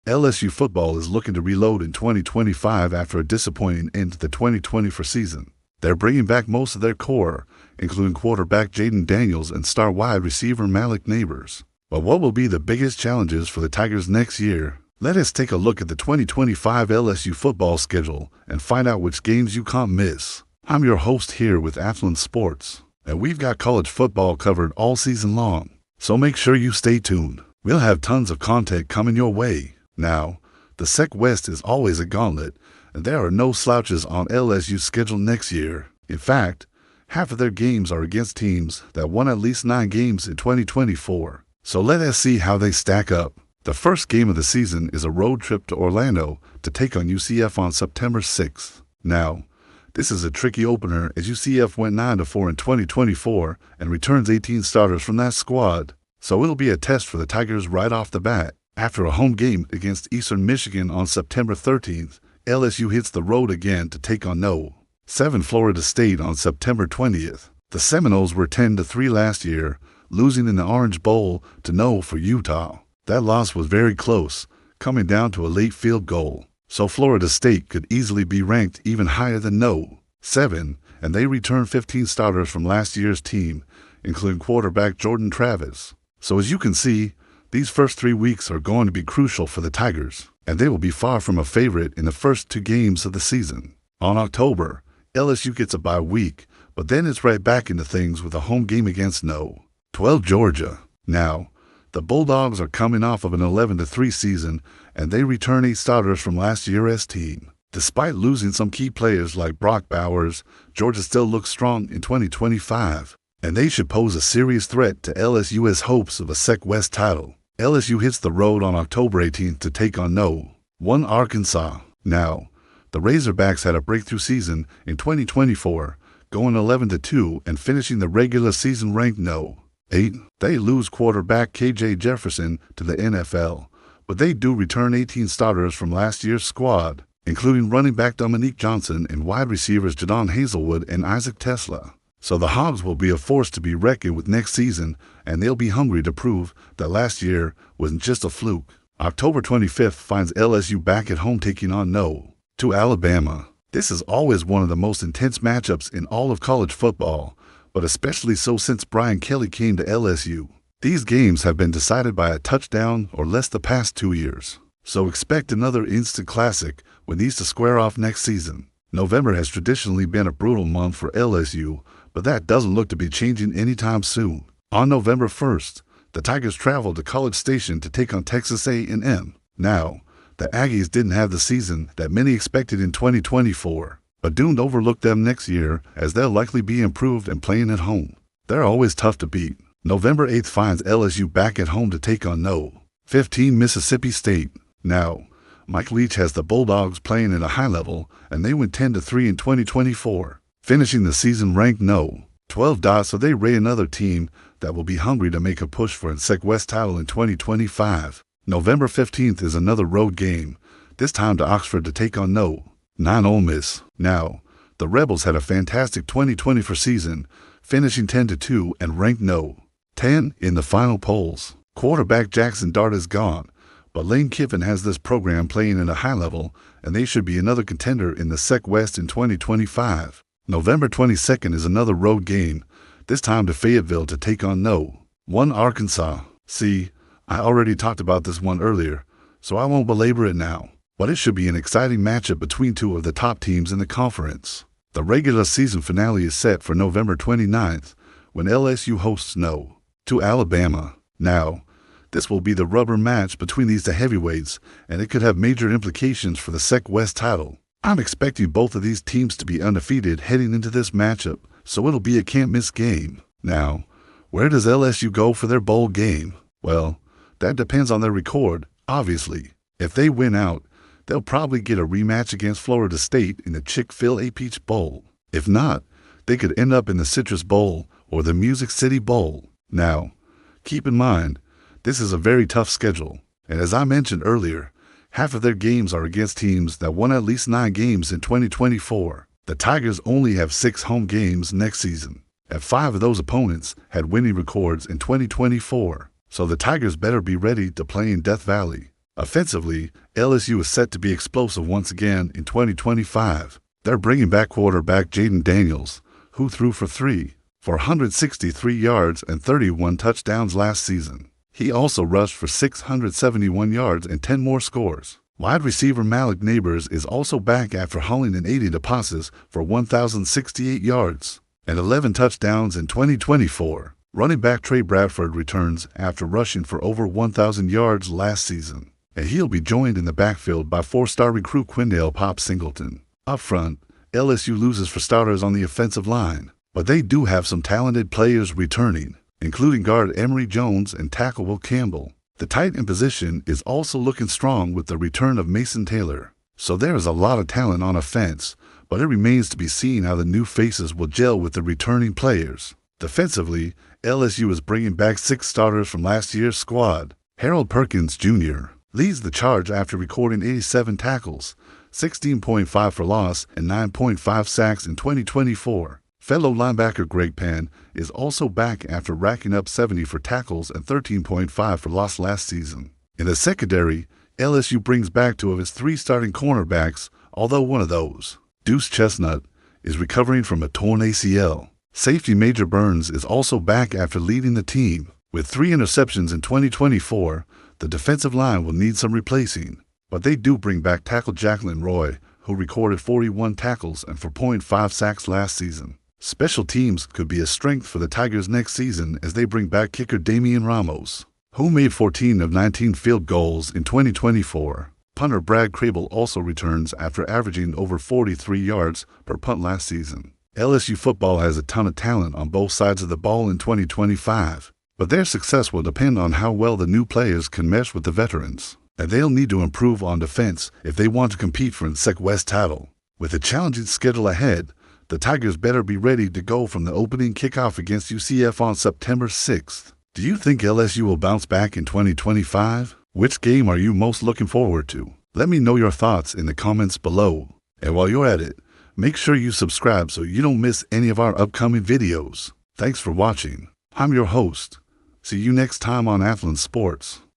LSU football is looking to reload in 2025 after a disappointing end to the 2024 season. They're bringing back most of their core, including quarterback Jaden Daniels and star wide receiver Malik Neighbors. But what will be the biggest challenges for the Tigers next year? Let us take a look at the 2025 LSU football schedule and find out which games you can't miss. I'm your host here with Affluent Sports, and we've got college football covered all season long, so make sure you stay tuned. We'll have tons of content coming your way. Now, the SEC West is always a gauntlet, and there are no slouches on LSU's schedule next year. In fact, half of their games are against teams that won at least 9 games in 2024. So let us see how they stack up. The first game of the season is a road trip to Orlando to take on UCF on September 6th. Now, this is a tricky opener as UCF went 9-4 in 2024 and returns 18 starters from that squad. So it'll be a test for the Tigers right off the bat. After a home game against Eastern Michigan on September 13th, LSU hits the road again to take on No. 7 Florida State on September 20th. The Seminoles were 10-3 last year, losing in the Orange Bowl to No for Utah. That loss was very close, coming down to a late field goal. So Florida State could easily be ranked even higher than No. 7, and they return 15 starters from last year's team, including quarterback Jordan Travis. So as you can see, these first 3 weeks are going to be crucial for the Tigers, and they will be far from a favorite in the first 2 games of the season. On October, LSU gets a bye week, but then it's right back into things with a home game against No. 12 Georgia. Now, the Bulldogs are coming off of an 11-3 season, and they return 8 starters from last year's team. Despite losing some key players like Brock Bowers, Georgia still looks strong in 2025, and they should pose a serious threat to LSU's hopes of a SEC West title. LSU hits the road on October 18th to take on No. 1 Arkansas. Now, the Razorbacks had a breakthrough season in 2024, going 11-2 and finishing the regular season ranked No. 8. They lose quarterback KJ Jefferson to the NFL, but they do return 18 starters from last year's squad, including running back Dominique Johnson and wide receivers Jadon Hazelwood and Isaac Tesla. So the Hogs will be a force to be reckoned with next season, and they'll be hungry to prove that last year wasn't just a fluke. October 25th finds LSU back at home taking on No. 2 Alabama. This is always one of the most intense matchups in all of college football, but especially so since Brian Kelly came to LSU. These games have been decided by a touchdown or less the past 2 years. So expect another instant classic when these to square off next season. November has traditionally been a brutal month for LSU, but that doesn't look to be changing anytime soon. On November 1st, the Tigers traveled to College Station to take on Texas A&M. Now, the Aggies didn't have the season that many expected in 2024, but doomed to overlook them next year as they'll likely be improved and playing at home. They're always tough to beat. November 8th finds LSU back at home to take on No. 15 Mississippi State. Now, Mike Leach has the Bulldogs playing at a high level, and they went 10-3 in 2024, finishing the season ranked No. 12. So they raid another team that will be hungry to make a push for a SEC West title in 2025. November 15th is another road game, this time to Oxford to take on No. 9 Ole Miss. Now, the Rebels had a fantastic 2024 season, finishing 10-2 and ranked No. 10 in the final polls. Quarterback Jackson Dart is gone, but Lane Kiffin has this program playing at a high level, and they should be another contender in the SEC West in 2025. November 22nd is another road game, this time to Fayetteville to take on No. 1 Arkansas. See, I already talked about this one earlier, so I won't belabor it now. But it should be an exciting matchup between 2 of the top teams in the conference. The regular season finale is set for November 29th, when LSU hosts No. 2 Alabama. Now, this will be the rubber match between these two heavyweights, and it could have major implications for the SEC West title. I'm expecting both of these teams to be undefeated heading into this matchup, so it'll be a can't-miss game. Now, where does LSU go for their bowl game? Well, that depends on their record, obviously. If they win out, they'll probably get a rematch against Florida State in the Chick-fil-A Peach Bowl. If not, they could end up in the Citrus Bowl or the Music City Bowl. Now, keep in mind, this is a very tough schedule, and as I mentioned earlier, half of their games are against teams that won at least 9 games in 2024. The Tigers only have 6 home games next season, and 5 of those opponents had winning records in 2024, so the Tigers better be ready to play in Death Valley. Offensively, LSU is set to be explosive once again in 2025. They're bringing back quarterback Jaden Daniels, who threw for 463 yards and 31 touchdowns last season. He also rushed for 671 yards and 10 more scores. Wide receiver Malik Neighbors is also back after hauling an 80 to passes for 1,068 yards and 11 touchdowns in 2024. Running back Trey Bradford returns after rushing for over 1,000 yards last season, and he'll be joined in the backfield by four-star recruit Quindale Pop Singleton. Up front, LSU loses for starters on the offensive line, but they do have some talented players returning, including guard Emory Jones and tackle Will Campbell. The tight end position is also looking strong with the return of Mason Taylor. So there is a lot of talent on offense, but it remains to be seen how the new faces will gel with the returning players. Defensively, LSU is bringing back 6 starters from last year's squad. Harold Perkins Jr. leads the charge after recording 87 tackles, 16.5 for loss, and 9.5 sacks in 2024. Fellow linebacker Greg Penn is also back after racking up 70 for tackles and 13.5 for loss last season. In the secondary, LSU brings back 2 of its 3 starting cornerbacks, although one of those, Deuce Chestnut, is recovering from a torn ACL. Safety Major Burns is also back after leading the team. With 3 interceptions in 2024, the defensive line will need some replacing, but they do bring back tackle Jacqueline Roy, who recorded 41 tackles and 4.5 sacks last season. Special teams could be a strength for the Tigers next season as they bring back kicker Damian Ramos, who made 14 of 19 field goals in 2024. Punter Brad Crable also returns after averaging over 43 yards per punt last season. LSU football has a ton of talent on both sides of the ball in 2025, but their success will depend on how well the new players can mesh with the veterans, and they'll need to improve on defense if they want to compete for the SEC West title. With a challenging schedule ahead, the Tigers better be ready to go from the opening kickoff against UCF on September 6th. Do you think LSU will bounce back in 2025? Which game are you most looking forward to? Let me know your thoughts in the comments below. And while you're at it, make sure you subscribe so you don't miss any of our upcoming videos. Thanks for watching. I'm your host. See you next time on Athlon Sports.